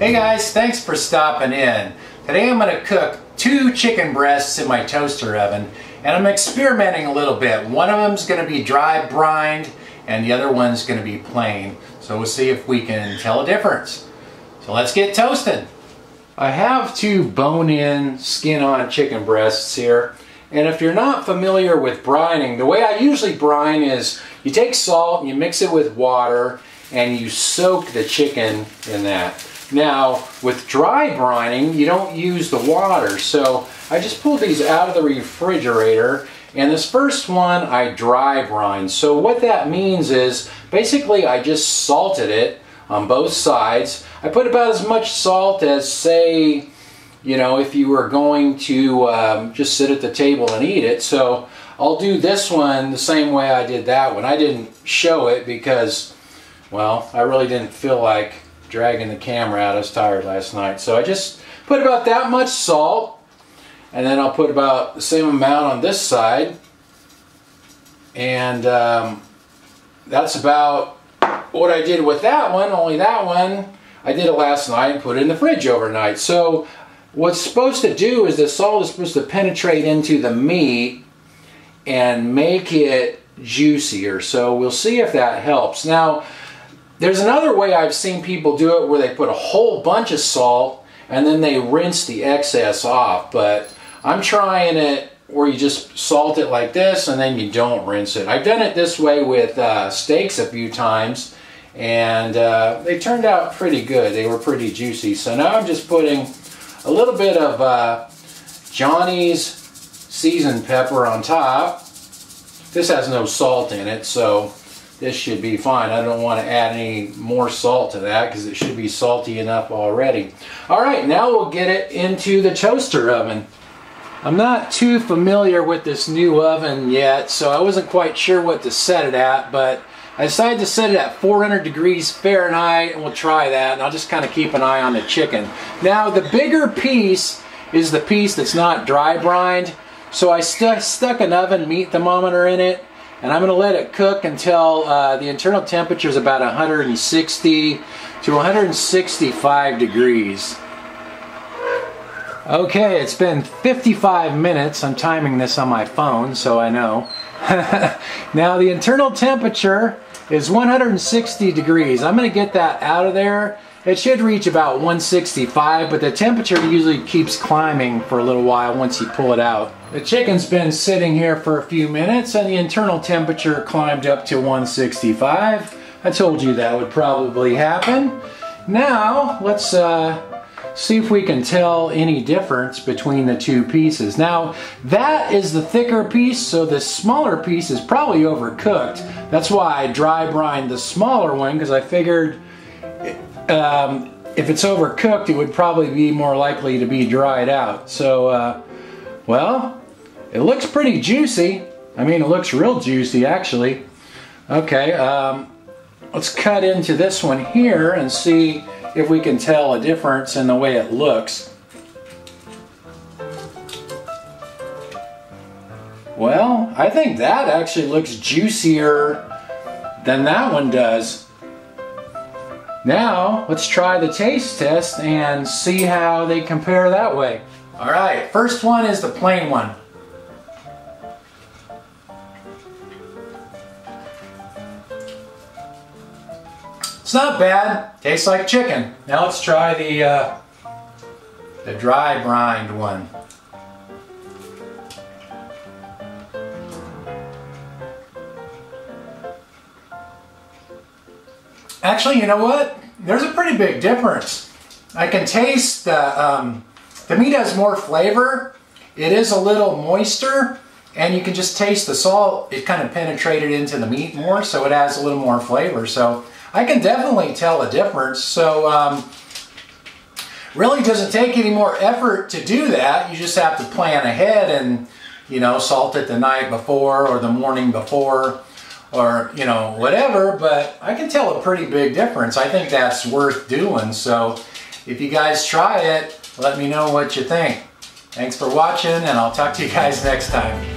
Hey guys, thanks for stopping in. Today I'm going to cook 2 chicken breasts in my toaster oven, and I'm experimenting a little bit. One of them is going to be dry brined and the other one's going to be plain. So we'll see if we can tell a difference. So let's get toasting. I have 2 bone-in, skin-on chicken breasts here. And if you're not familiar with brining, the way I usually brine is you take salt and you mix it with water and you soak the chicken in that. Now, with dry brining, you don't use the water, so I just pulled these out of the refrigerator, and this first one I dry brine. So what that means is, basically I just salted it on both sides. I put about as much salt as, say, you know, if you were going to just sit at the table and eat it. So I'll do this one the same way I did that one. I didn't show it because, well, I really didn't feel like dragging the camera out. I was tired last night. So I just put about that much salt, and then I'll put about the same amount on this side, and that's about what I did with that one. Only that one I did it last night and put it in the fridge overnight. So what's supposed to do is the salt is supposed to penetrate into the meat and make it juicier. So we'll see if that helps. Now, there's another way I've seen people do it where they put a whole bunch of salt and then they rinse the excess off. But I'm trying it where you just salt it like this and then you don't rinse it. I've done it this way with steaks a few times, and they turned out pretty good. They were pretty juicy. So now I'm just putting a little bit of Johnny's seasoned pepper on top. This has no salt in it, so this should be fine. I don't want to add any more salt to that because it should be salty enough already. Alright, now we'll get it into the toaster oven. I'm not too familiar with this new oven yet, so I wasn't quite sure what to set it at, but I decided to set it at 400 degrees Fahrenheit, and we'll try that, and I'll just kind of keep an eye on the chicken. Now, the bigger piece is the piece that's not dry brined, so I stuck an oven meat thermometer in it, and I'm going to let it cook until the internal temperature is about 160 to 165 degrees. Okay, it's been 55 minutes. I'm timing this on my phone, so I know. Now, the internal temperature is 160 degrees. I'm going to get that out of there. It should reach about 165, but the temperature usually keeps climbing for a little while once you pull it out. The chicken's been sitting here for a few minutes and the internal temperature climbed up to 165. I told you that would probably happen. Now, let's see if we can tell any difference between the 2 pieces. Now, that is the thicker piece, so the smaller piece is probably overcooked. That's why I dry brined the smaller one, because I figured if it's overcooked, it would probably be more likely to be dried out. So, well, it looks pretty juicy. I mean, it looks real juicy, actually. Okay, let's cut into this one here and see if we can tell a difference in the way it looks. Well, I think that actually looks juicier than that one does. Now, let's try the taste test and see how they compare that way. Alright, first one is the plain one. It's not bad. Tastes like chicken. Now let's try the dry brined one. Actually, you know what? There's a pretty big difference. I can taste the meat has more flavor. It is a little moister, and you can just taste the salt. It kind of penetrated into the meat more, so it has a little more flavor. So I can definitely tell a difference. So really doesn't take any more effort to do that. You just have to plan ahead and, you know, salt it the night before or the morning before, or, you know, whatever. But I can tell a pretty big difference. I think that's worth doing. So if you guys try it, let me know what you think. Thanks for watching, and I'll talk to you guys next time.